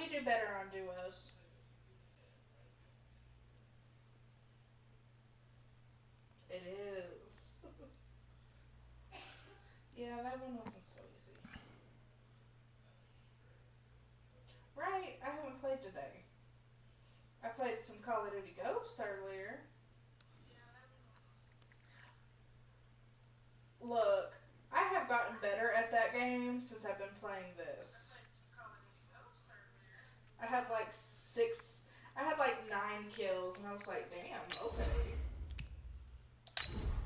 we do better on duos. It is. Yeah, that one wasn't so easy. Right, I haven't played today. I played some Call of Duty Ghost earlier. Look, I have gotten better at that game since I've been playing this. I had like I had like 9 kills, and I was like, damn, okay.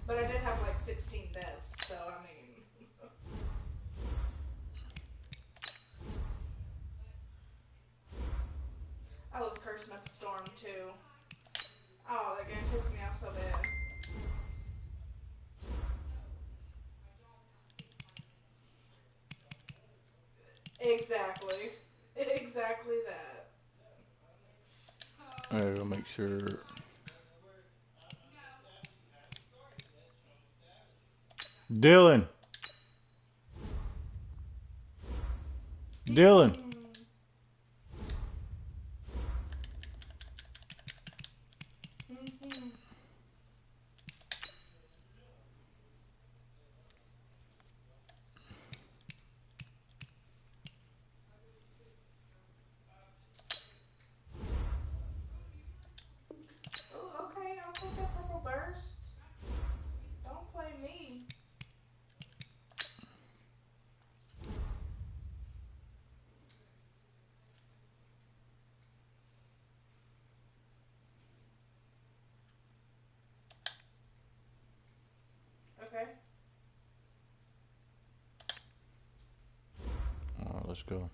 But I did have like 16 deaths, so I mean. I was cursing up a storm too. Oh, that game pissed me off so bad. Exactly. Exactly that. I gotta make sure. Dylan. Dylan. Oh, okay, I'll take that purple burst. Don't play me. Okay. Alright, let's go.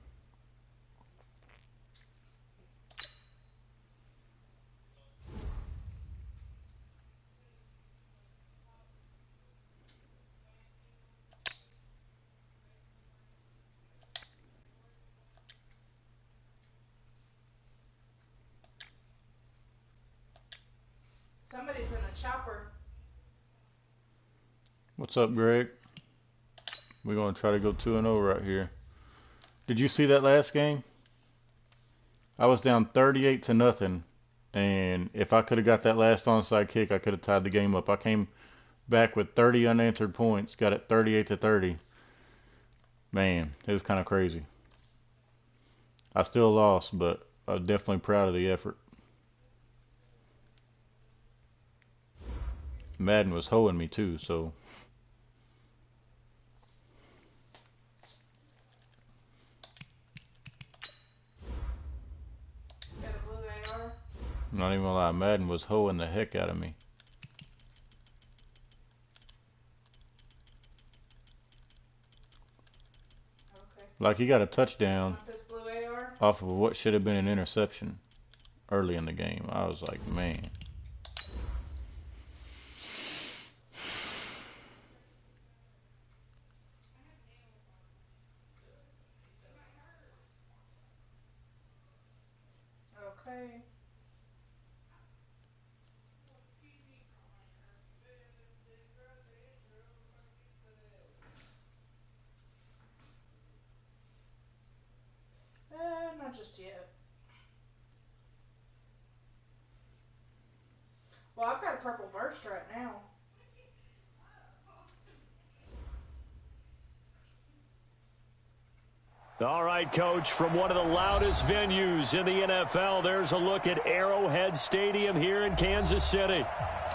Somebody's in a chopper. What's up, Greg? We're going to try to go 2-0 right here. Did you see that last game? I was down 38-0, and if I could have got that last onside kick, I could have tied the game up. I came back with 30 unanswered points, got it 38-30. Man, it was kind of crazy. I still lost, but I'm definitely proud of the effort. Madden was hoeing me too, so. Got a blue AR. I'm not even gonna lie, Madden was hoeing the heck out of me. Okay. Like, he got a touchdown Want this blue AR? off of what should have been an interception early in the game. I was like, man. Okay. Not just yet. Well, I've got a purple burst right now. All right, Coach, from one of the loudest venues in the NFL, there's a look at Arrowhead Stadium here in Kansas City.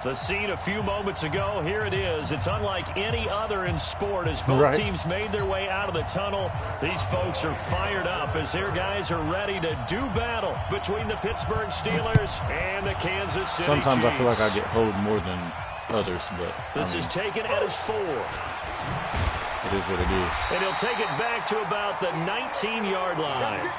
The scene a few moments ago, here it is. It's unlike any other in sport as both teams made their way out of the tunnel. These folks are fired up as their guys are ready to do battle between the Pittsburgh Steelers and the Kansas City Sometimes Chiefs. I feel like I get hoed more than others, but This is taken at his 4. It is what it is. And he'll take it back to about the 19-yard line.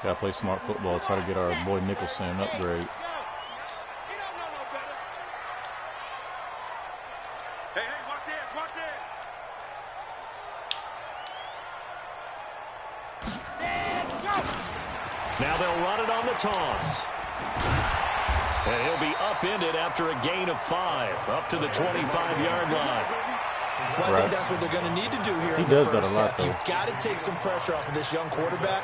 Gotta play smart football, try to get our boy Nicholson an upgrade. Hey, watch it, watch it! Now they'll run it on the toss. And he'll be upended after a gain of 5, up to the 25-yard line. Well, I think that's what they're going to need to do here in the first half. You've got to take some pressure off of this young quarterback,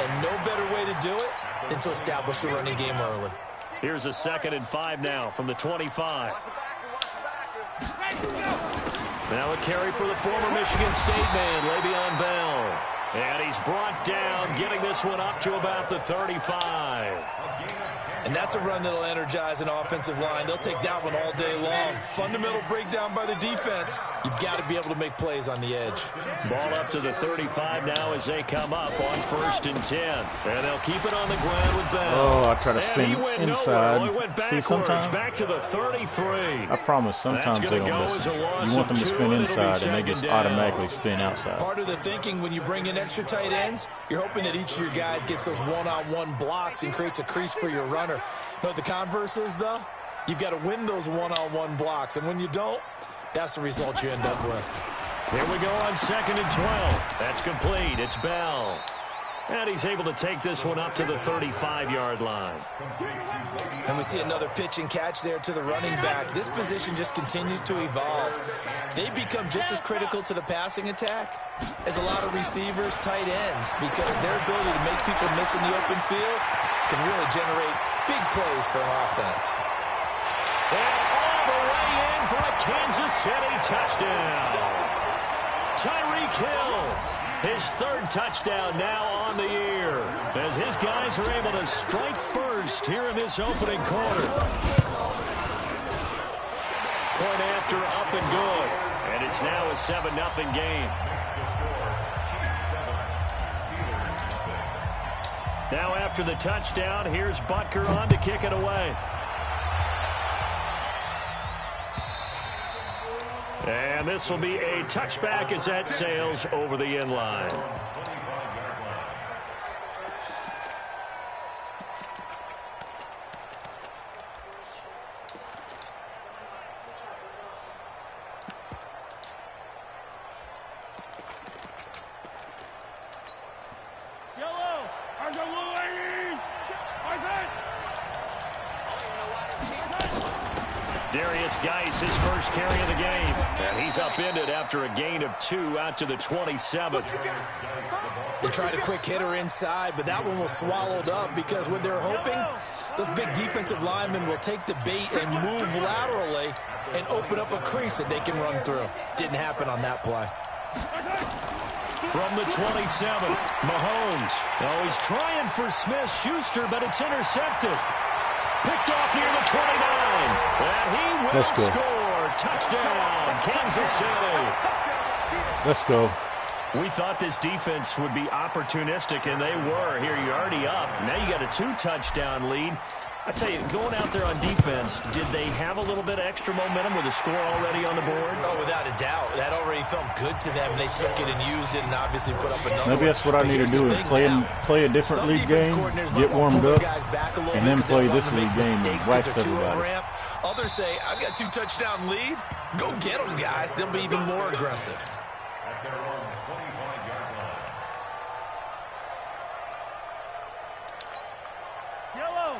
and no better way to do it than to establish the running game early. Here's a 2nd and 5 now from the 25. Now a carry for the former Michigan State man, Le'Veon Bell. And he's brought down, getting this one up to about the 35. And that's a run that'll energize an offensive line. They'll take that one all day long. Fundamental breakdown by the defense. You've got to be able to make plays on the edge. Ball up to the 35 now as they come up on 1st and 10. And they'll keep it on the ground with Bell. Oh, I try to spin inside. Well, he went backwards, back to the 33. I promise sometimes they don't listen. You want them to spin inside, and they just automatically spin outside. Part of the thinking when you bring in extra tight ends, you're hoping that each of your guys gets those one-on-one blocks and creates a crease for your runner. You know what the converse is, though? You've got to win those one-on-one blocks, and when you don't, that's the result you end up with. Here we go on 2nd and 12. That's complete. It's Bell. And he's able to take this one up to the 35-yard line. And we see another pitch and catch there to the running back. This position just continues to evolve. They become just as critical to the passing attack as a lot of receivers, tight ends, because their ability to make people miss in the open field can really generate big plays for an offense. And all the way in for a Kansas City touchdown. Tyreek Hill. His 3rd touchdown now on the year as his guys are able to strike first here in this opening quarter. Point after up and good. And it's now a 7-0 game. Now after the touchdown, here's Butker on to kick it away. And this will be a touchback as that sails over the end line. His first carry of the game. And he's upended after a gain of 2 out to the 27. They tried a quick hitter inside, but that one was swallowed up because what they're hoping, those big defensive linemen will take the bait and move laterally and open up a crease that they can run through. Didn't happen on that play. From the 27, Mahomes. Oh, he's trying for Smith-Schuster, but it's intercepted. Picked off near the 29. And he will score. Touchdown, Kansas City. Let's go. We thought this defense would be opportunistic, and they were. Here, you're already up. Now you got a 2-touchdown lead. I tell you, going out there on defense, did they have a little bit of extra momentum with a score already on the board? Oh, without a doubt. That already felt good to them. They took it and used it and obviously put up a number. Maybe that's what I need to do is play a different league game, get warmed up, and then play this league game and wax everybody. Others say, I've got 2-touchdown lead. Go get them, guys. They'll be even more aggressive.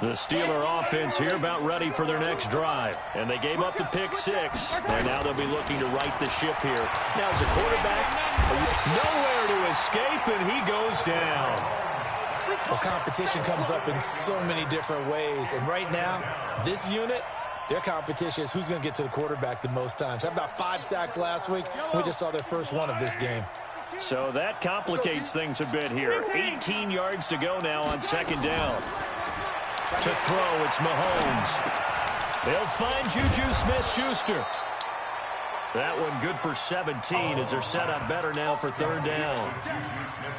The Steeler offense here about ready for their next drive. And they gave up the pick 6. And now they'll be looking to right the ship here. Now as a quarterback, nowhere to escape, and he goes down. Well, competition comes up in so many different ways. And right now, this unit, their competition is who's going to get to the quarterback the most times. How about 5 sacks last week? We just saw their first one of this game. So that complicates things a bit here. 18 yards to go now on 2nd down. To throw, it's Mahomes. They'll find Juju Smith-Schuster. That one good for 17 as they're set up better now for 3rd down.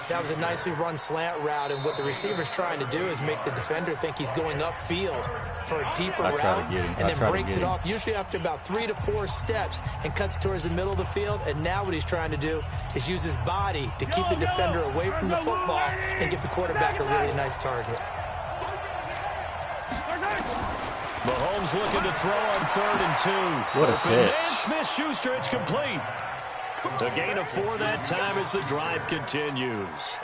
That was a nicely run slant route, and what the receiver's trying to do is make the defender think he's going upfield for a deeper route, and then breaks it off, usually after about 3 to 4 steps, and cuts towards the middle of the field. And now what he's trying to do is use his body to keep the defender away from the football and give the quarterback a really nice target. Mahomes looking to throw on 3rd and 2. What a catch. And Smith-Schuster, it's complete. A gain of 4 that time as the drive continues.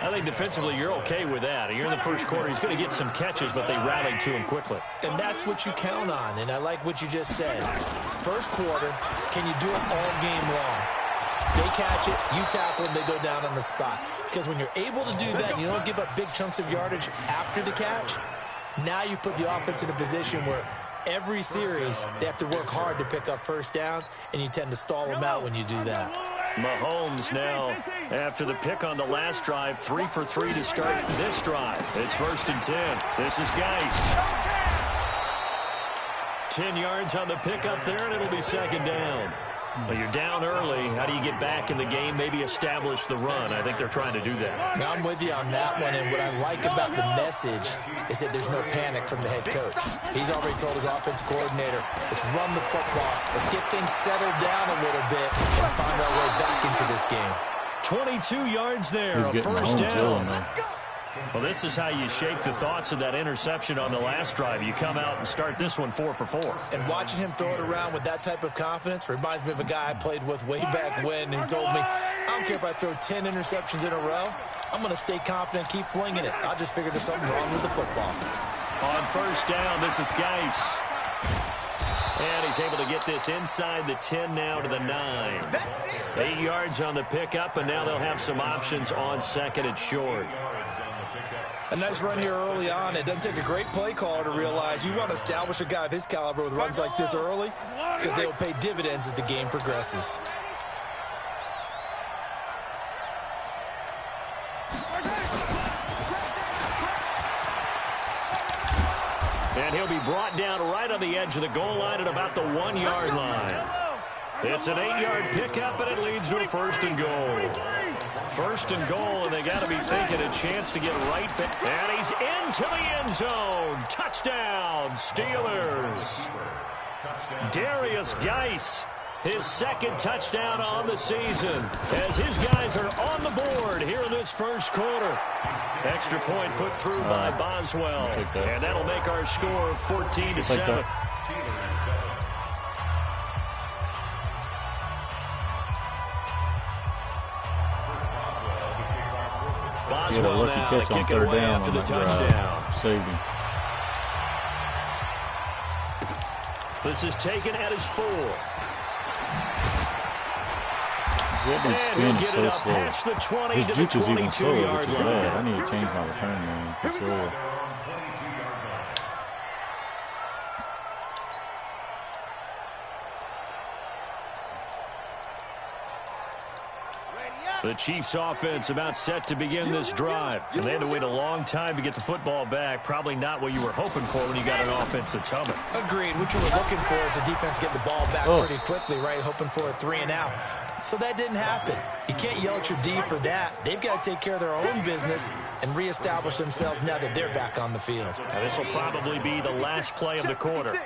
I think defensively you're okay with that. You're in the first quarter. He's going to get some catches, but they rallied to him quickly. And that's what you count on, and I like what you just said. First quarter, can you do it all game long? They catch it, you tackle them, they go down on the spot. Because when you're able to do that, and you don't give up big chunks of yardage after the catch, now you put the offense in a position where every series, they have to work hard to pick up first downs, and you tend to stall them out when you do that. Mahomes now, after the pick on the last drive, 3 for 3 to start this drive. It's 1st and 10. This is Geis. 10 yards on the pickup there, and it'll be 2nd down. Well, you're down early. How do you get back in the game, maybe establish the run? I think they're trying to do that. Now, I'm with you on that one, and what I like about the message is that there's no panic from the head coach. He's already told his offensive coordinator, let's run the football, let's get things settled down a little bit and find our way back into this game. 22 yards there, a 1st down. Well, this is how you shape the thoughts of that interception on the last drive. You come out and start this one 4 for 4. And watching him throw it around with that type of confidence reminds me of a guy I played with way back when who told me, I don't care if I throw 10 interceptions in a row. I'm going to stay confident, keep flinging it. I'll just figure there's something wrong with the football. On 1st down, this is Geis. And he's able to get this inside the 10 now to the 9. 8 yards on the pickup, and now they'll have some options on 2nd and short. A nice run here early on. It doesn't take a great play caller to realize you want to establish a guy of his caliber with runs like this early because they will pay dividends as the game progresses. And he'll be brought down right on the edge of the goal line at about the 1-yard line. It's an 8-yard pickup, and it leads to a 1st and goal. 1st and goal, and they got to be thinking a chance to get right back. And he's into the end zone. Touchdown, Steelers. Darius Geis, his 2nd touchdown on the season, as his guys are on the board here in this first quarter. Extra point put through by Boswell, and that'll make our score 14-7. Boswell now to kick it away after the touchdown. Saved him. This is taken at his 4. And he'll get it up past the 20 to the 22-yard line. I need to change my return name for sure. The Chiefs offense about set to begin this drive. And they had to wait a long time to get the football back. Probably not what you were hoping for when you got an offense that's humming. Agreed. What you were looking for is the defense getting the ball back pretty quickly, right? Hoping for a 3 and out. So that didn't happen. You can't yell at your D for that. They've got to take care of their own business and reestablish themselves now that they're back on the field. Now this will probably be the last play of the quarter.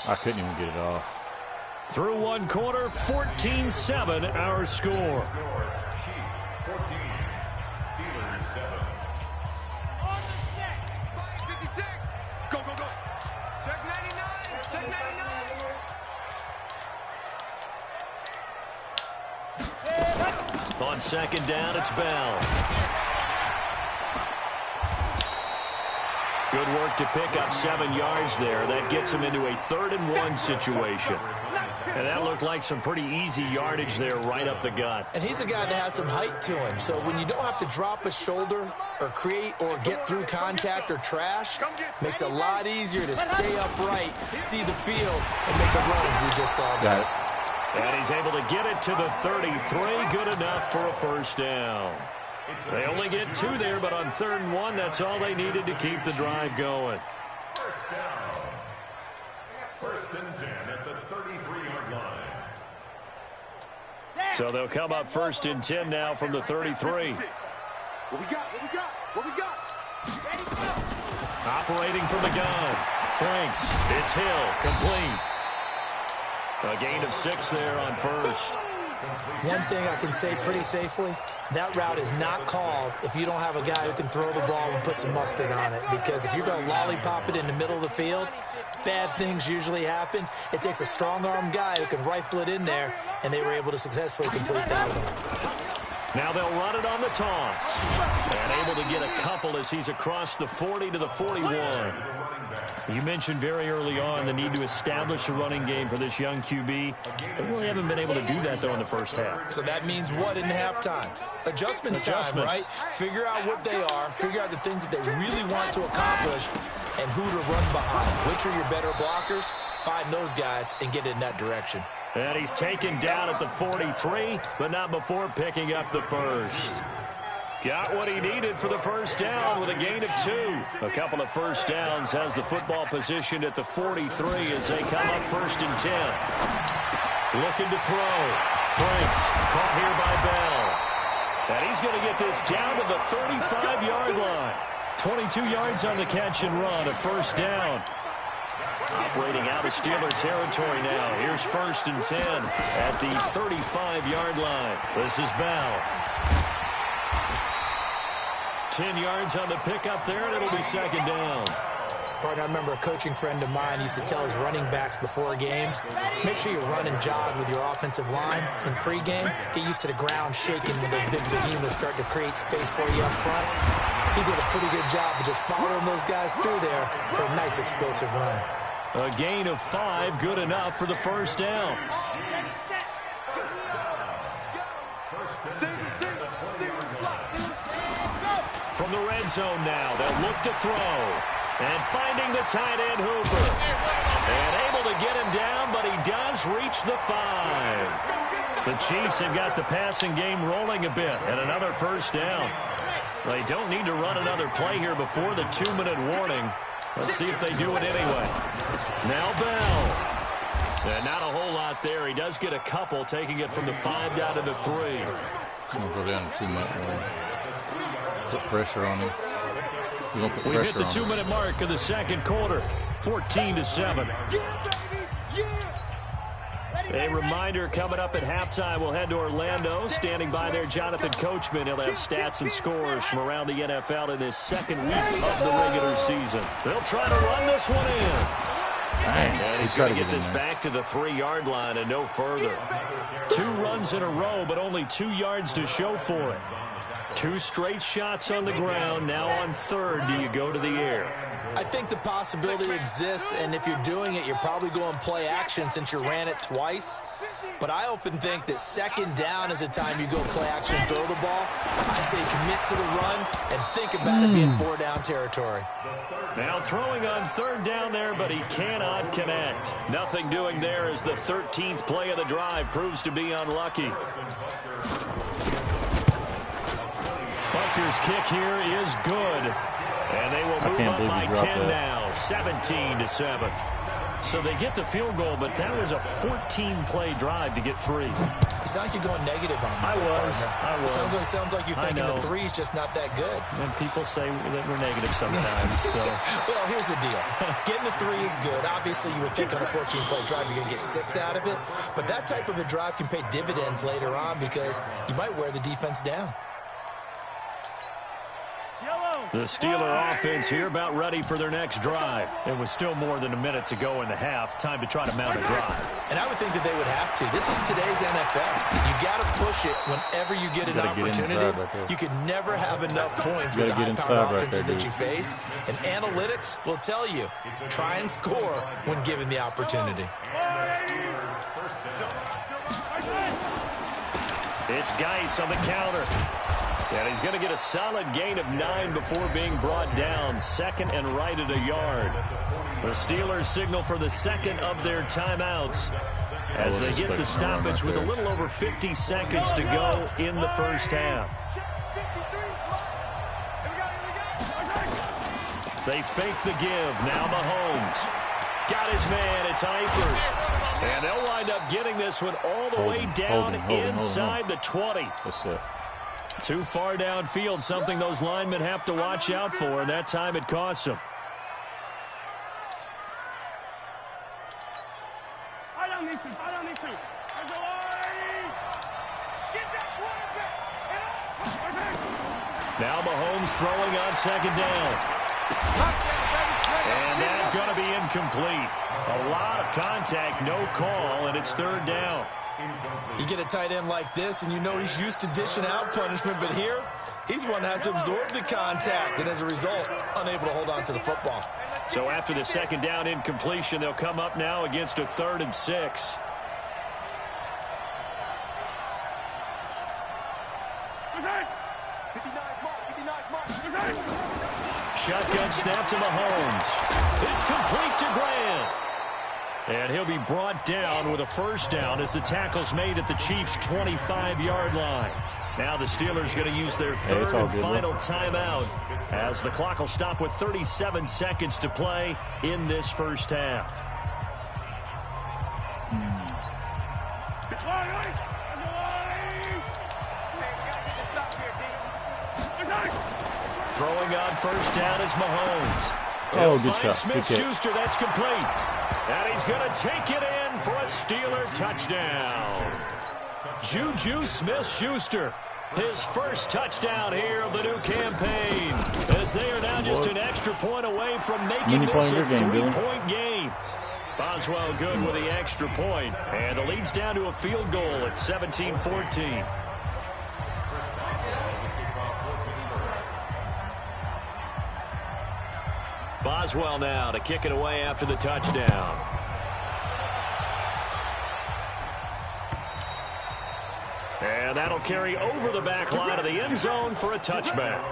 I couldn't even get it off. Through one quarter, 14-7 our score. On the set. 5:56. Go, go, go. Check 99. Check 99. On 2nd down, it's Bell. Good work to pick up 7 yards there. That gets him into a 3rd and 1 situation. And that looked like some pretty easy yardage there right up the gut. And he's a guy that has some height to him. So when you don't have to drop a shoulder or create or get through contact or trash, makes it a lot easier to stay upright, see the field, and make a run as we just saw there. And he's able to get it to the 33. Good enough for a 1st down. They only get 2 there, but on 3rd and 1, that's all they needed to keep the drive going. 1st down. 1st and 10 at the 33-yard line. So they'll come up 1st and 10 now from the 33. What we got? What we got? What we got? Ready, go. Operating from the gun. Franks. It's Hill. Complete. A gain of 6 there on 1st. One thing I can say pretty safely, That route is not called if you don't have a guy who can throw the ball and put some mustard on it. Because if you're going to lollipop it in the middle of the field, bad things usually happen. It takes a strong-arm guy who can rifle it in there, and they were able to successfully complete that one. Now they'll run it on the toss. And able to get a couple as he's across the 40 to the 41. You mentioned very early on the need to establish a running game for this young QB. They really haven't been able to do that, though, in the first half. So that means what in halftime? Adjustments time, right? Figure out what they are, figure out the things that they really want to accomplish, and who to run behind. Which are your better blockers? Find those guys and get in that direction. And he's taken down at the 43, but not before picking up the first. Got what he needed for the first down with a gain of 2. A couple of first downs, has the football positioned at the 43 as they come up 1st and 10. Looking to throw. Franks caught here by Bell. And he's going to get this down to the 35-yard line. 22 yards on the catch and run, a first down. Operating out of Steeler territory now. Here's 1st and 10 at the 35-yard line. This is Bell. 10 yards on the pickup there, and it'll be 2nd down. Partner, I remember a coaching friend of mine used to tell his running backs before games, make sure you run and jog with your offensive line in pregame. Get used to the ground shaking when those big behemoths start to create space for you up front. He did a pretty good job of just following those guys through there for a nice explosive run. A gain of 5, good enough for the first down. From the red zone now, they'll look to throw. And finding the tight end, Hooper. And able to get him down, but he does reach the 5. The Chiefs have got the passing game rolling a bit, and another first down. They don't need to run another play here before the 2-minute warning. Let's see if they do it anyway. Now Bell. And not a whole lot there. He does get a couple, taking it from the 5 down to the 3. It's going to go down to 2 minutes more. Put pressure on him. We hit the 2-minute mark of the second quarter. 14-7. A reminder coming up at halftime. We'll head to Orlando. Standing by there, Jonathan Coachman. He'll have stats and scores from around the NFL in this second week of the regular season. They'll try to run this one in. And he's going to get this back to the 3-yard line and no further. 2 runs in a row, but only 2 yards to show for it. 2 straight shots on the ground. Now on 3rd, do you go to the air? I think the possibility exists, and if you're doing it, you're probably going play action since you ran it twice. But I often think that 2nd down is the time you go play action and throw the ball. I say commit to the run and think about it being 4-down territory. Now throwing on 3rd down there, but he cannot connect. Nothing doing there as the 13th play of the drive proves to be unlucky. Butker's kick here is good. And they will move up by 10 now, 17-7. So they get the field goal, but that was a 14-play drive to get 3. You sound like you're going negative on that. I was. It sounds like you're thinking the 3 is just not that good. And people say that we're negative sometimes. So. Well, here's the deal. Getting the 3 is good. Obviously, you would think on a 14-play drive you're going to get 6 out of it. But that type of a drive can pay dividends later on because you might wear the defense down. The Steeler offense here about ready for their next drive. It was still more than a minute to go in the half. Time to try to mount a drive. And I would think that they would have to. This is today's NFL. You got to push it whenever you get an opportunity. You can never have enough points with the high-powered offenses that you face. And analytics will tell you, try and score when given the opportunity. It's Geis on the counter. And he's going to get a solid gain of 9 before being brought down. 2nd and right at a yard. The Steelers signal for the 2nd of their timeouts as they get the stoppage with a little over 50 seconds to go in the first half. They fake the give. Now Mahomes. Got his man. It's Eifert. And they'll wind up getting this one all the way down inside the 20. That's it. Too far downfield, something those linemen have to watch out for, and that time it costs them. Now Mahomes throwing on second down. And that's going to be incomplete. A lot of contact, no call, and it's third down. You get a tight end like this, and you know he's used to dishing out punishment, but here, he's one that has to absorb the contact, and as a result, unable to hold on to the football. So after the second down incompletion, they'll come up now against a 3rd and 6. Shotgun snap to Mahomes. It's complete to Grant. And he'll be brought down with a first down as the tackle's made at the Chiefs' 25-yard line. Now the Steelers going to use their 3rd and final timeout as the clock will stop with 37 seconds to play in this first half. Throwing on first down is Mahomes. Oh, good shot. Smith-Schuster, that's complete. And he's going to take it in for a Steeler touchdown. Juju Smith-Schuster, his first touchdown here of the new campaign, as they are now just an extra point away from making this a 3-point game. Boswell good with the extra point, and the lead's down to a field goal at 17-14. Boswell now to kick it away after the touchdown. And that'll carry over the back line of the end zone for a touchback.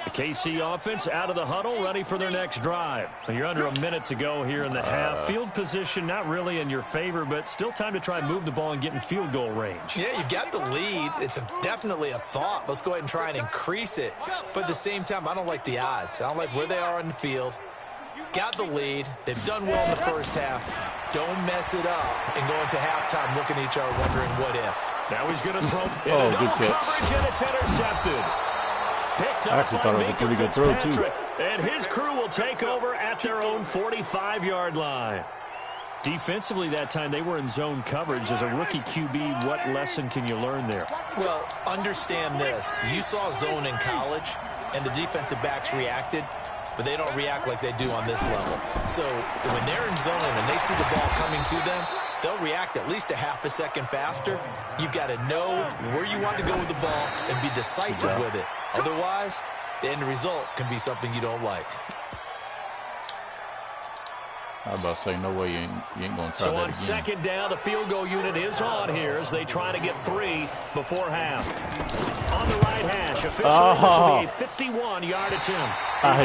The KC offense out of the huddle, ready for their next drive. You're under a minute to go here in the half. Field position not really in your favor, but still time to try and move the ball and get in field goal range. Yeah, you've got the lead. It's definitely a thought. Let's go ahead and try and increase it. But at the same time, I don't like the odds. I don't like where they are on the field. Got the lead. They've done well in the first half. Don't mess it up and go into halftime looking at each other wondering what if. Now he's going to throw in good catch. Coverage, and it's intercepted. Picked up I actually thought it was a pretty good throw, too. And his crew will take over at their own 45-yard line. Defensively that time, they were in zone coverage. As a rookie QB, what lesson can you learn there? Well, understand this. You saw zone in college, and the defensive backs reacted, but they don't react like they do on this level. So when they're in zone and they see the ball coming to them, they'll react at least a half a second faster. You've got to know where you want to go with the ball and be decisive with it. Otherwise, the end result can be something you don't like. I was about to say, no way you ain't going to try so that on again. second down, the field goal unit is on here as they try to get 3 before half. On the right hash, officially this will be a 51-yard attempt. I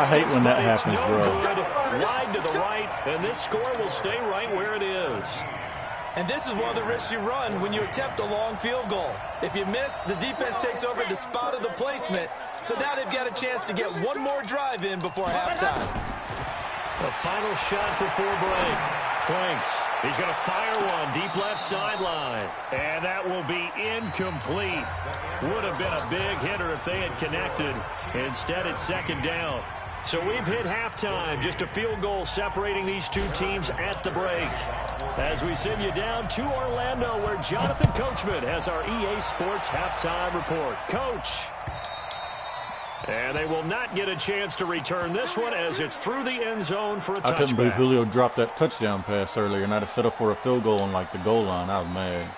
hate when that happens, no bro. Good. Wide to the right, and this score will stay right where it is. And this is one of the risks you run when you attempt a long field goal. If you miss, the defense takes over the spot of the placement. So now they've got a chance to get one more drive in before halftime. The final shot before break. Franks, he's going to fire one deep left sideline. And that will be incomplete. Would have been a big hitter if they had connected. Instead, it's second down. So we've hit halftime. Just a field goal separating these two teams at the break. As we send you down to Orlando, where Jonathan Coachman has our EA Sports halftime report. Coach. And they will not get a chance to return this one as it's through the end zone for a touchback. I couldn't believe Julio dropped that touchdown pass earlier, and I'd have set up for a field goal on like the goal line. I was mad.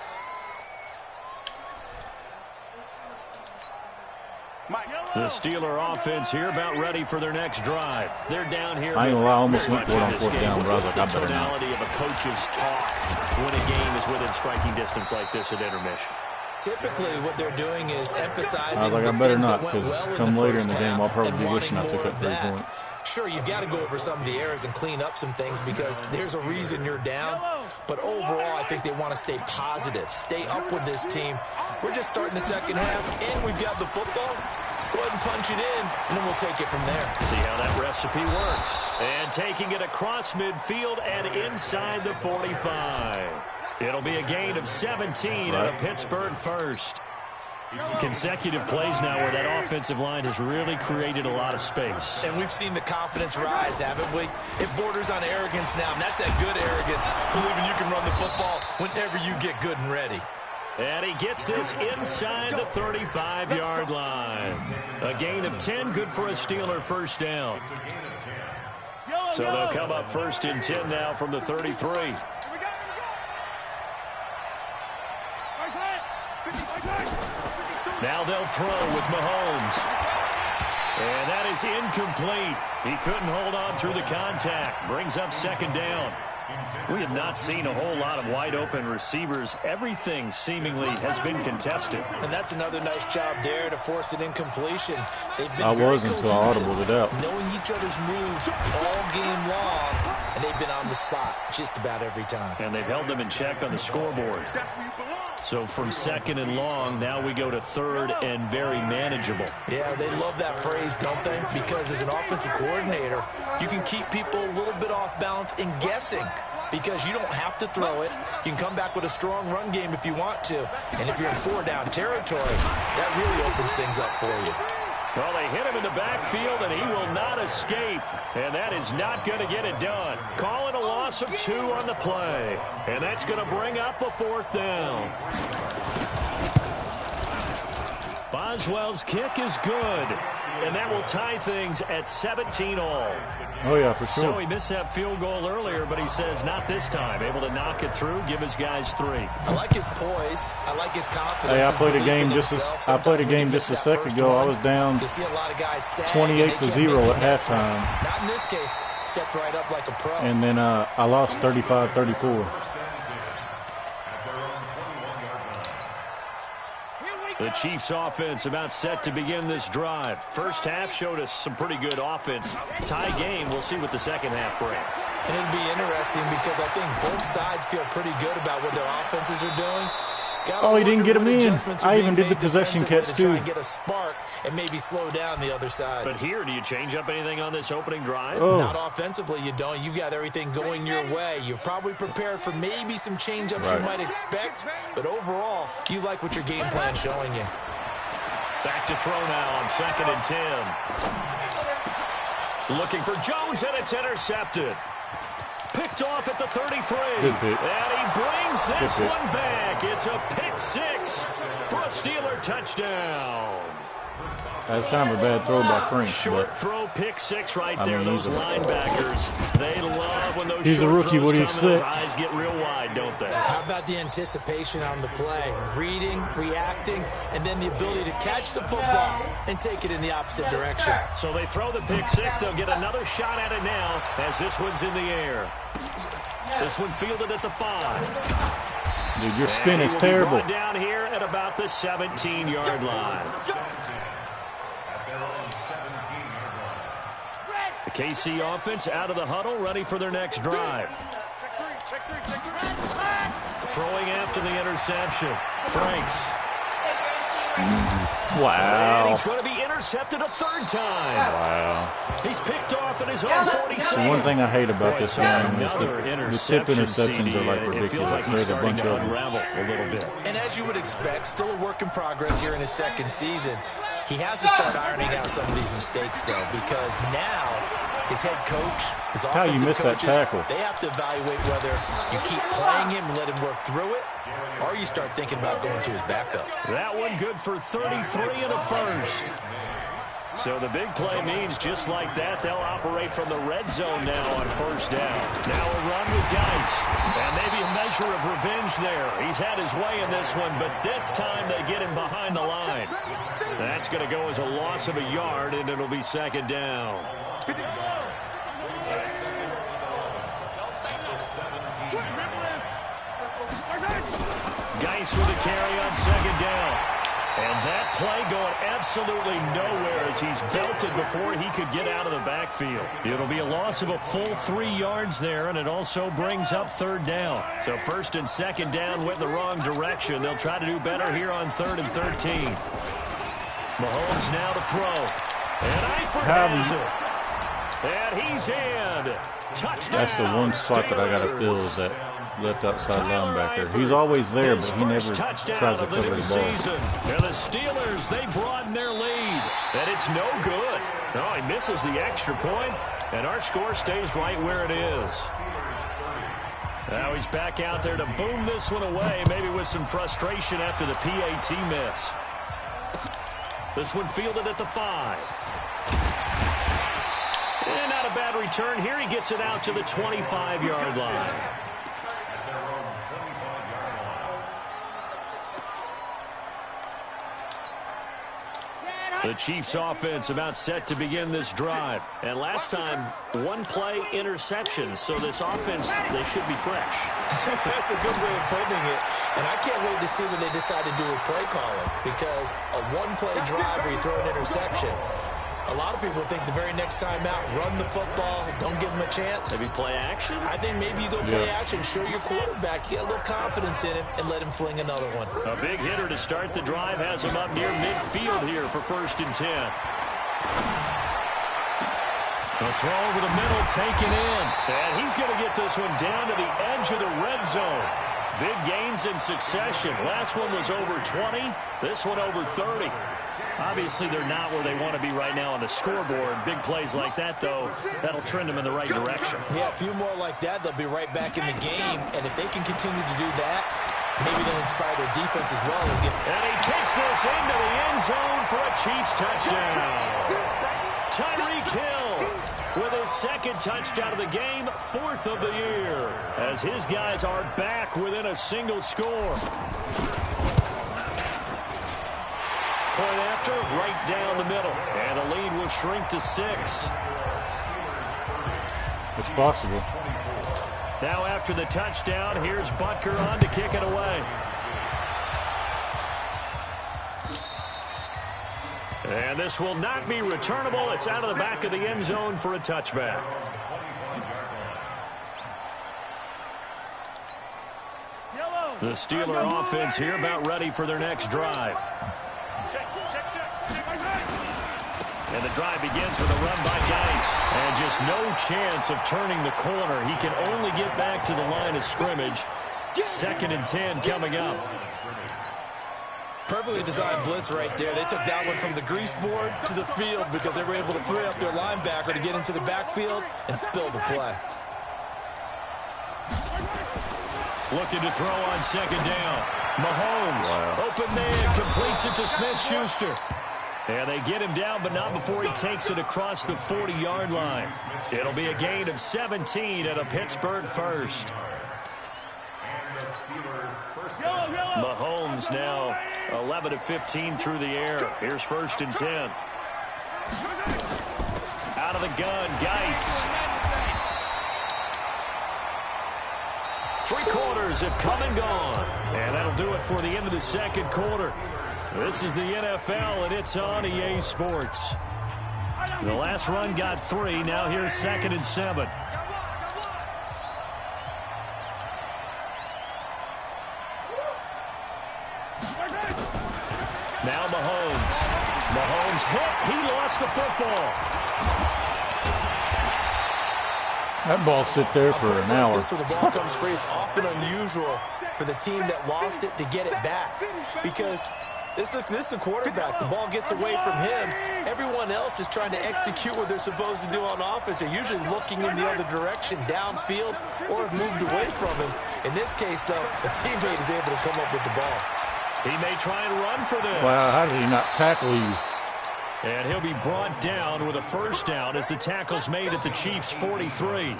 The Steeler offense here about ready for their next drive. They're down here. I ain't gonna lie, I almost went for it on fourth down, but I was like, I better not. The tonality of a coach's talk when a game is within striking distance like this at intermission. Typically, what they're doing is emphasizing I was like, the I better things not, that went because well come in the later in first the game, half I'll probably and be wishing I wanting took more up of 3 that. points. Sure, you've got to go over some of the errors and clean up some things because there's a reason you're down. But overall, I think they want to stay positive, stay up with this team. We're just starting the second half, and we've got the football. Let's go ahead and punch it in, and then we'll take it from there. See how that recipe works. And taking it across midfield and inside the 45. It'll be a gain of 17 and a Pittsburgh first. Consecutive plays now where that offensive line has really created a lot of space. And we've seen the confidence rise, haven't we? It borders on arrogance now, and that's that good arrogance, believing you can run the football whenever you get good and ready. And he gets this inside the 35-yard line. A gain of 10, good for a Steeler first down. So they'll come up first and 10 now from the 33. Now they'll throw with Mahomes. And that is incomplete. He couldn't hold on through the contact. Brings up second down. We have not seen a whole lot of wide-open receivers. Everything seemingly has been contested. And that's another nice job there to force an incompletion. They've been I wasn't so audible with that. knowing each other's moves all game long, and they've been on the spot just about every time. And they've held them in check on the scoreboard. So from second and long, now we go to third and very manageable. Yeah, they love that phrase, don't they? Because as an offensive coordinator, you can keep people a little bit off balance and guessing because you don't have to throw it. You can come back with a strong run game if you want to. And if you're in four-down territory, that really opens things up for you. Well, they hit him in the backfield, and he will not escape. And that is not going to get it done. Call it a loss of 2 on the play. And that's going to bring up a fourth down. Boswell's kick is good. And that will tie things at 17-all. Oh, yeah, for sure. So he missed that field goal earlier, but he says not this time. Able to knock it through, give his guys 3. I like his poise. I like his confidence. Hey, I played a game just a second ago. I was down 28-0 at halftime. Not in this case. Stepped right up like a pro. And then I lost 35-34. The Chiefs offense about set to begin this drive. First half showed us some pretty good offense. Tie game, we'll see what the second half brings. And it'll be interesting because I think both sides feel pretty good about what their offenses are doing. Oh, he didn't get him in. I even did the possession catch, too. And get a spark and maybe slow down the other side. But here, do you change up anything on this opening drive? Oh. Not offensively, you don't. You've got everything going your way. You've probably prepared for maybe some change-ups you might expect. But overall, you like what your game plan's showing you. Back to throw now on 2nd and 10. Looking for Jones, and it's intercepted. Picked off at the 33. And he brings this one back. It's a pick 6 for a Steeler touchdown. That's kind of a bad throw by Frank. Short throw, pick 6 right there. Those linebackers, they love when those he's short a rookie. What do you throws come, expect? those eyes get real wide, don't they? How about the anticipation on the play? Reading, reacting, and then the ability to catch the football and take it in the opposite direction. So they throw the pick 6. They'll get another shot at it now as this one's in the air. This one fielded at the 5. Dude, your spin is terrible. Down here at about the 17-yard line. The KC offense out of the huddle, ready for their next drive. Throwing after the interception. Franks. Wow. And he's going to be intercepted a 3rd time. Wow. He's picked off at his own 46. The one thing I hate about this game is the tip interceptions are like ridiculous. It feels like he's starting to unravel a little bit. And as you would expect, still a work in progress here in his 2nd season. He has to start ironing out some of these mistakes, though, because now his head coach, his offensive coaches, they have to evaluate whether you keep playing him and let him work through it, or you start thinking about going to his backup. That one good for 33 and a first. So the big play means just like that, they'll operate from the red zone now on 1st down. Now a run with Geis. And maybe a measure of revenge there. He's had his way in this one, but this time they get him behind the line. That's going to go as a loss of a yard, and it'll be 2nd down. Geis with a carry on 2nd down. And that play going absolutely nowhere as he's belted before he could get out of the backfield. It'll be a loss of a full 3 yards there, and it also brings up 3rd down. So 1st and 2nd down went the wrong direction. They'll try to do better here on 3rd and 13. Mahomes now to throw. And Eifert has it. And he's in. Touchdown. That's the one spot that I got to feel is that left outside linebacker. He's always there, but he never tries to cover the ball. Season. And the Steelers, they broaden their lead. And it's no good. No, he misses the extra point, and our score stays right where it is. Now he's back out there to boom this one away, maybe with some frustration after the PAT miss. This one fielded at the 5. And not a bad return here. He gets it out to the 25-yard line. The Chiefs offense about set to begin this drive. And last time, one play interception. So this offense, they should be fresh. That's a good way of putting it. And I can't wait to see what they decide to do with play calling. Because a one-play drive where you throw an interception, a lot of people think the very next time out, run the football, don't give them a chance. Maybe play action? I think maybe you go play action, show your quarterback, get a little confidence in him, and let him fling another one. A big hitter to start the drive has him up near midfield here for 1st and 10. The throw over the middle, taken in. And he's going to get this one down to the edge of the red zone. Big gains in succession. Last one was over 20. This one over 30. Obviously, they're not where they want to be right now on the scoreboard. Big plays like that, though, that'll trend them in the right direction. Yeah, a few more like that, they'll be right back in the game. And if they can continue to do that, maybe they'll inspire their defense as well. And he takes this into the end zone for a Chiefs touchdown. Tyreek Hill with his 2nd touchdown of the game, 4th of the year, as his guys are back within a single score. Point after, right down the middle. And the lead will shrink to 6. It's possible. Now after the touchdown, here's Butker on to kick it away. And this will not be returnable. It's out of the back of the end zone for a touchback. The Steeler offense here about ready for their next drive. And the drive begins with a run by Geis. And just no chance of turning the corner. He can only get back to the line of scrimmage. 2nd and 10 coming up. Perfectly designed blitz right there. They took that one from the grease board to the field because they were able to free up their linebacker to get into the backfield and spill the play. Looking to throw on 2nd down. Mahomes, open man, completes it to Smith-Schuster. And they get him down, but not before he takes it across the 40-yard line. It'll be a gain of 17 and a Pittsburgh first. Mahomes now 11 of 15 through the air. Here's 1st and 10. Out of the gun, Geis. 3 quarters have come and gone. And that'll do it for the end of the 2nd quarter. This is the NFL, and it's on EA Sports. The last run got 3. Now here's 2nd and 7. Now Mahomes. Mahomes hit. He lost the football. That ball sit there for an hour. Like this, when the ball comes free, it's often unusual for the team that lost it to get it back. Because this is the quarterback. The ball gets away from him. Everyone else is trying to execute what they're supposed to do on offense. They're usually looking in the other direction, downfield, or have moved away from him. In this case, though, a teammate is able to come up with the ball. He may try and run for this. Wow, how did he not tackle you? And he'll be brought down with a 1st down as the tackle's made at the Chiefs' 43.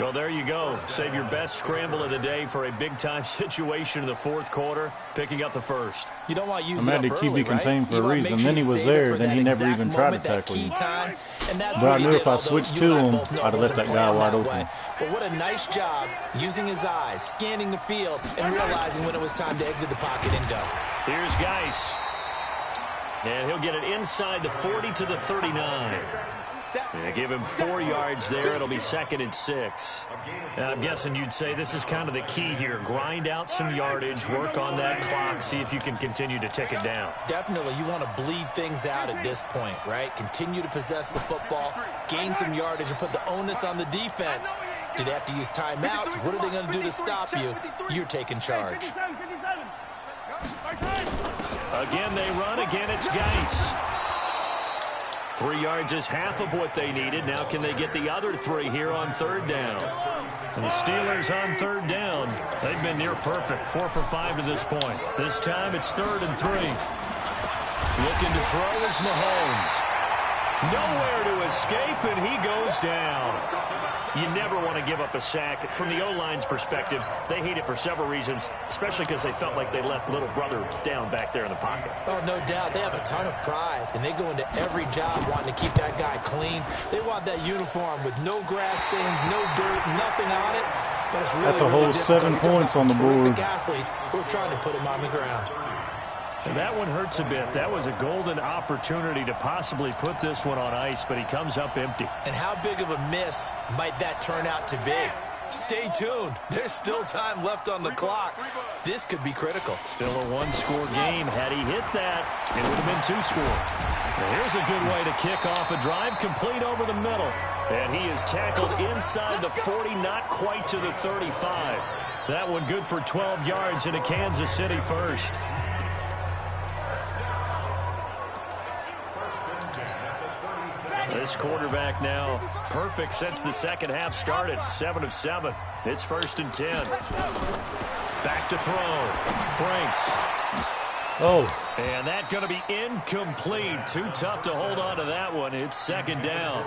Well, there you go. Save your best scramble of the day for a big-time situation in the 4th quarter, picking up the 1st. You don't want to use it up early, right? Contained for a reason. Then he was there, then he never even tried to tackle you. But I knew if I switched to him, I'd have left that guy wide open. But what a nice job using his eyes, scanning the field, and realizing when it was time to exit the pocket and go. Here's Geis. And he'll get it inside the 40 to the 39. Yeah, give him 4 yards there. It'll be 2nd and 6. Now, I'm guessing you'd say this is kind of the key here. Grind out some yardage, work on that clock, see if you can continue to tick it down. Definitely, you want to bleed things out at this point, right? Continue to possess the football, gain some yardage, and put the onus on the defense. Do they have to use timeouts? What are they going to do to stop you? You're taking charge. Again, they run. Again, it's Geis. 3 yards is half of what they needed. Now can they get the other 3 here on 3rd down? And the Steelers on 3rd down. They've been near perfect. 4 for 5 to this point. This time it's 3rd and 3. Looking to throw is Mahomes. Nowhere to escape, and he goes down. You never want to give up a sack. From the O-line's perspective, they hate it for several reasons, especially because they felt like they let little brother down back there in the pocket. Oh, no doubt. They have a ton of pride, and they go into every job wanting to keep that guy clean. They want that uniform with no grass stains, no dirt, nothing on it. But it's really, that's a whole 7 points on the board. Athletes who are trying to put him on the ground. And that one hurts a bit. That was a golden opportunity to possibly put this one on ice, but he comes up empty. And how big of a miss might that turn out to be? Stay tuned. There's still time left on the clock. This could be critical. Still a 1-score game. Had he hit that, it would have been 2-score. Here's a good way to kick off a drive, complete over the middle. And he is tackled inside the 40, not quite to the 35. That one good for 12 yards into Kansas City first. This quarterback now perfect since the second half started. 7 of 7. It's 1st and 10. Back to throw. Franks. Oh. And that's going to be incomplete. Too tough to hold on to that one. It's 2nd down.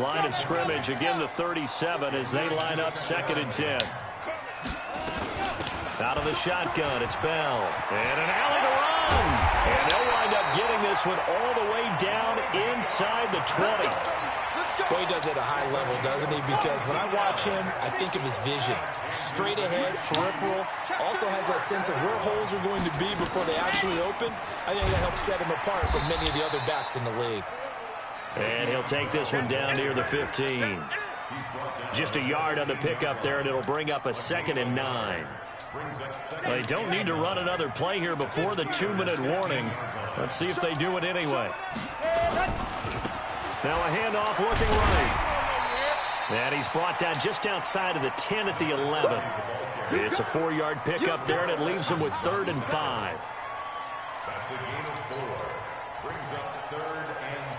Line of scrimmage, again the 37 as they line up 2nd and 10. Out of the shotgun, it's Bell. And an alley to run. And they'll wind up getting this one all the way down inside the 20. Boy, he does it at a high level, doesn't he? Because when I watch him, I think of his vision. Straight ahead, peripheral. Also has that sense of where holes are going to be before they actually open. I think that helps set him apart from many of the other backs in the league. And he'll take this one down near the 15. Just a yard on the pickup there, and it'll bring up a 2nd and 9. They don't need to run another play here before the 2-minute warning. Let's see if they do it anyway. Now a handoff looking right. And he's brought down just outside of the 10 at the 11. It's a 4-yard pickup there, and it leaves him with 3rd and 5. That's a gain of 4. Brings up 3rd and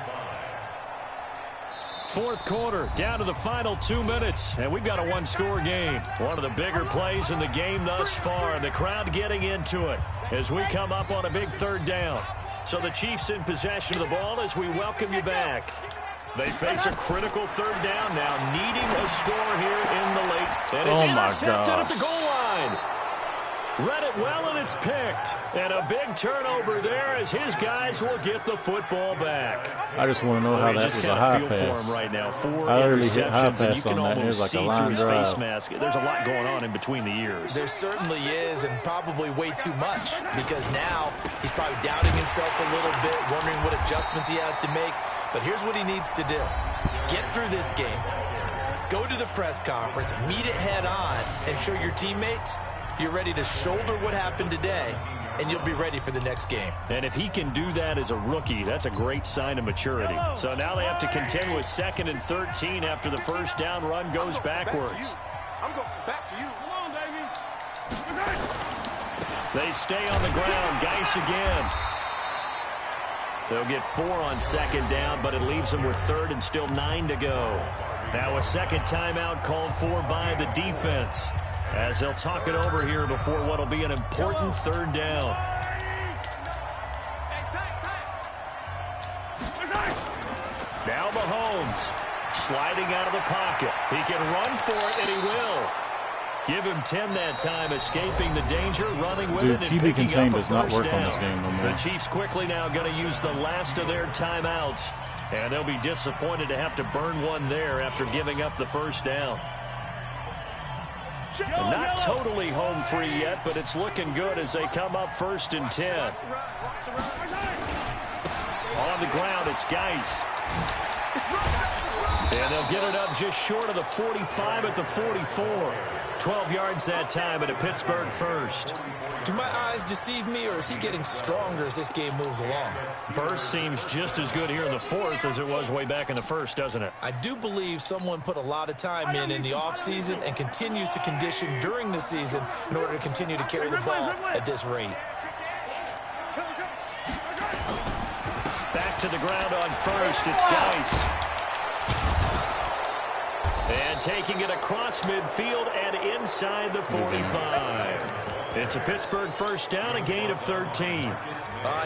5. 4th quarter, down to the final 2 minutes, and we've got a 1-score game. One of the bigger plays in the game thus far, and the crowd getting into it as we come up on a big 3rd down. So the Chiefs in possession of the ball as we welcome you back. They face a critical 3rd down now, needing a score here in the late. And it's intercepted at the goal line. Read it well, and it's picked. And a big turnover there as his guys will get the football back. I just want to know how that was a high pass. For him right now. 4 I literally hit high interceptions, and you pass can on that. It was almost like a see line through his drive. face mask. There's a lot going on in between the ears. There certainly is, and probably way too much, because now he's probably doubting himself a little bit, wondering what adjustments he has to make. But here's what he needs to do. Get through this game. Go to the press conference, meet it head on, and show your teammates you're ready to shoulder what happened today, and you'll be ready for the next game. And if he can do that as a rookie, that's a great sign of maturity. So now they have to contend with 2nd and 13 after the 1st down run goes backwards. I'm going back to you. Come on, baby. They stay on the ground. Geis again. They'll get 4 on 2nd down, but it leaves them with 3rd and still 9 to go. Now a 2nd timeout called for by the defense, as they'll talk it over here before what will be an important 3rd down. Now Mahomes sliding out of the pocket. He can run for it, and he will. Give him 10 that time, escaping the danger, running with it, and QB picking contained up a does not 1st work down. on this game no more. The Chiefs quickly now going to use the last of their timeouts, and they'll be disappointed to have to burn one there after giving up the 1st down. Not totally home free yet, but it's looking good as they come up 1st and 10. On the ground, it's Geis. And they'll get it up just short of the 45 at the 44. 12 yards that time and a Pittsburgh first. Do my eyes deceive me, or is he getting stronger as this game moves along? Burst seems just as good here in the fourth as it was way back in the first, doesn't it? I do believe someone put a lot of time in the offseason and continues to condition during the season in order to continue to carry the ball at this rate. Back to the ground on first. It's Geis. And taking it across midfield and inside the 45. It's a Pittsburgh first down, a gain of 13.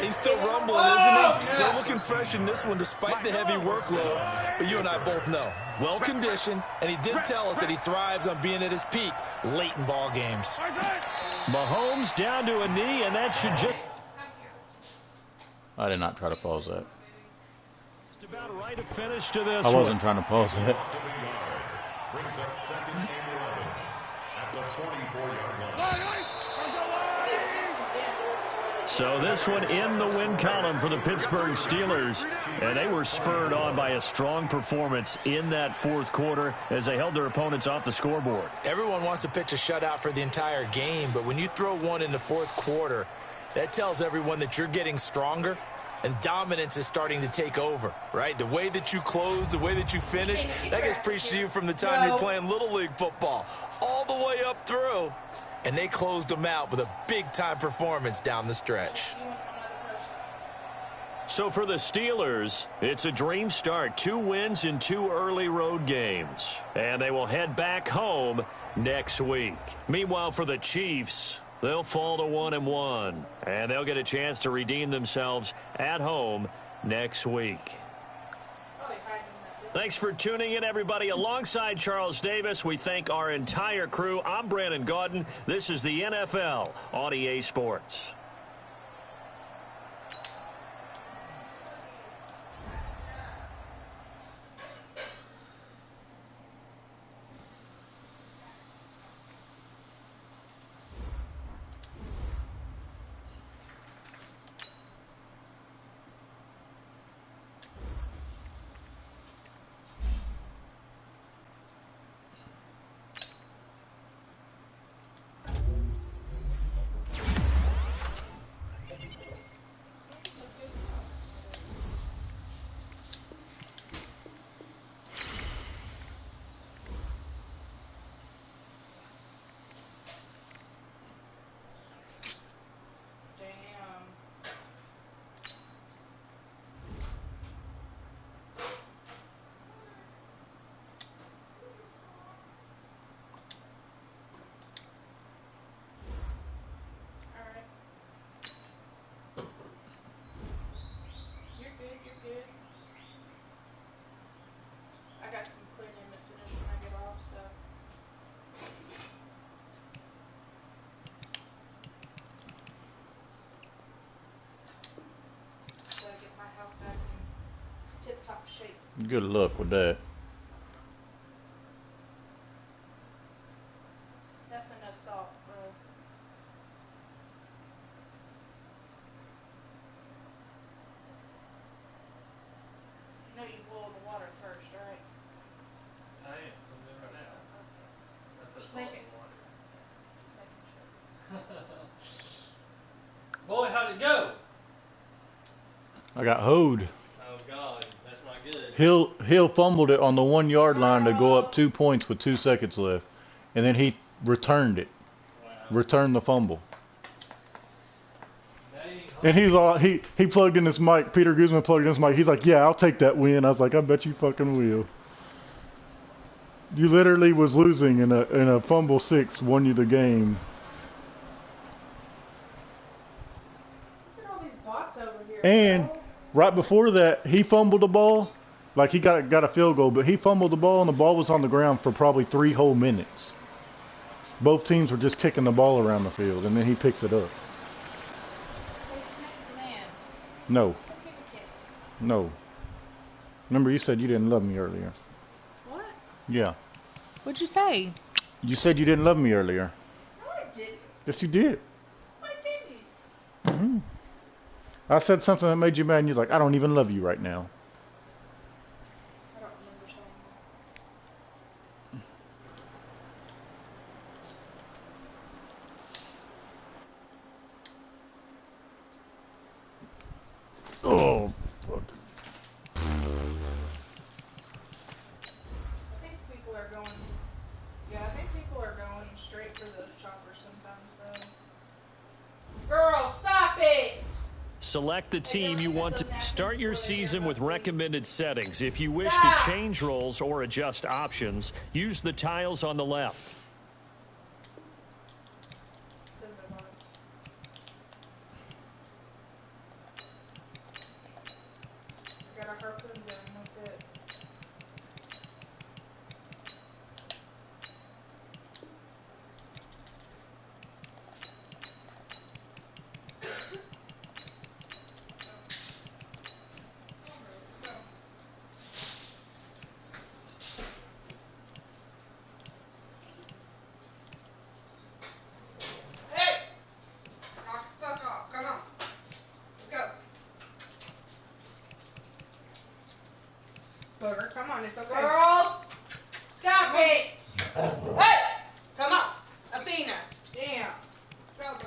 He's still rumbling, isn't he? Still looking fresh in this one despite the heavy workload. But you and I both know, well-conditioned, and he did tell us that he thrives on being at his peak late in ball games. Mahomes down to a knee, and that should just... I did not try to pause that. Just about right to finish to this I wasn't trying to pause that. Brings up second and 11 at the 44-yard line. So this one in the win column for the Pittsburgh Steelers. And they were spurred on by a strong performance in that fourth quarter as they held their opponents off the scoreboard. Everyone wants to pitch a shutout for the entire game, but when you throw one in the fourth quarter, that tells everyone that you're getting stronger and dominance is starting to take over, right? The way that you close, the way that you finish, that gets preached to you from the time you're playing Little League football all the way up through. And they closed them out with a big-time performance down the stretch. So for the Steelers, it's a dream start. 2 wins in 2 early road games. And they will head back home next week. Meanwhile, for the Chiefs, they'll fall to 1-1. And they'll get a chance to redeem themselves at home next week. Thanks for tuning in, everybody. Alongside Charles Davis, we thank our entire crew. I'm Brandon Gaudin. This is the NFL on EA Sports. I got some cleaning to finish when I get off, so. Gotta get my house back in tip-top shape. Good luck with that. That's enough salt, bro. You know you boil the water first, right? I am. I'm doing it right now. I put Just salt make in it. the water. Just making sure. Boy, how'd it go? I got hoed. Oh, God. That's not good. Hill fumbled it on the 1 yard line to go up 2 points with 2 seconds left. And then he returned it. Wow. Returned the fumble. Dang, And he's all he plugged in his mic. Peter Guzman plugged in his mic. He's like, "Yeah, I'll take that win." I was like, "I bet you fucking will." You literally was losing in a fumble 6 won you the game. Look at all these bots over here. And bro. right before that, he fumbled the ball. Like he got a field goal, but he fumbled the ball and the ball was on the ground for probably 3 whole minutes. Both teams were just kicking the ball around the field, and then he picks it up. Hey, Smith's man. No, Go give a kiss. no. Remember, you said you didn't love me earlier. What? Yeah. What'd you say? You said you didn't love me earlier. No, I didn't. Yes, you did. Why did you? Hmm. I said something that made you mad, and you're like, "I don't even love you right now." Oh, fuck. I think people are going. Yeah, I think people are going straight for those choppers sometimes, though. Girl, stop it! Select the team you want to start your season with recommended settings. If you wish Stop. to change roles or adjust options, use the tiles on the left. I got a harpoon gun, that's it. Booger, come on, it's okay. Girls, stop it! Hey! Come on! Athena! Damn. Go, Booger.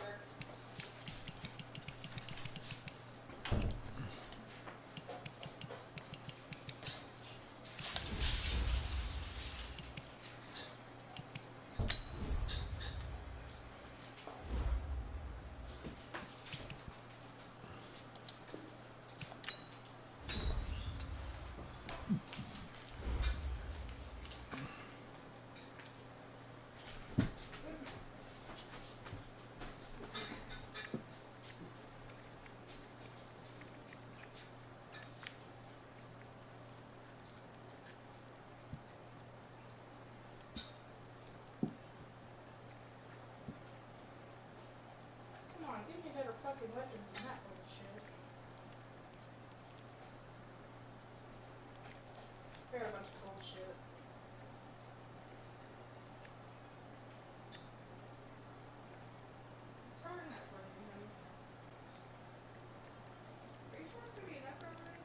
Come on, give me better fucking weapons than that bullshit. They're a bunch of bullshit. Turn that fucking thing. Are you trying to be an upper line?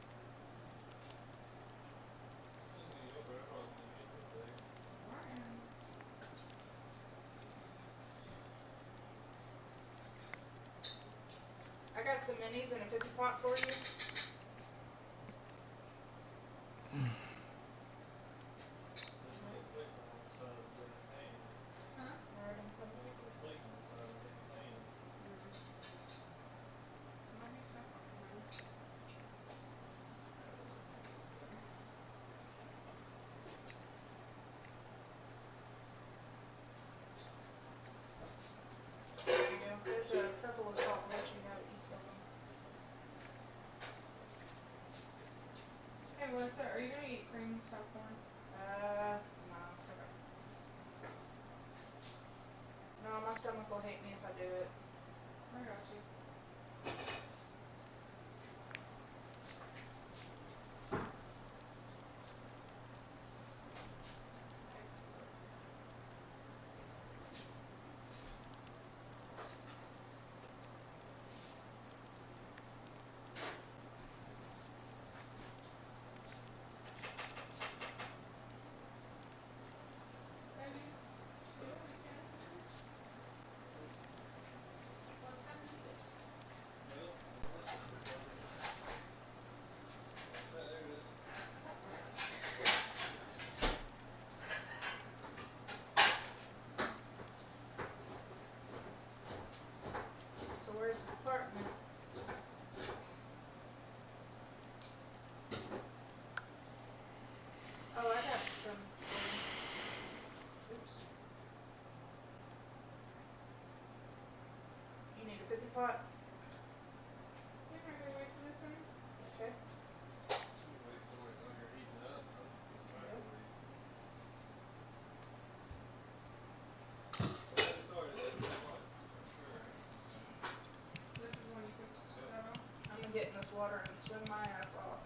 I got some minis and a 50 pot for you. There you go. There's a purple assault rifle. You gotta eat them. Hey Melissa, are you gonna eat cream soft corn? No. Okay. No, my stomach will hate me if I do it. I got you. So where's the apartment? Oh, I got some. Oops. You need a 50 pot? Yeah, I'm gonna wait for this thing. Okay. This is when you put that on. I'm gonna get in this water and swim my ass off.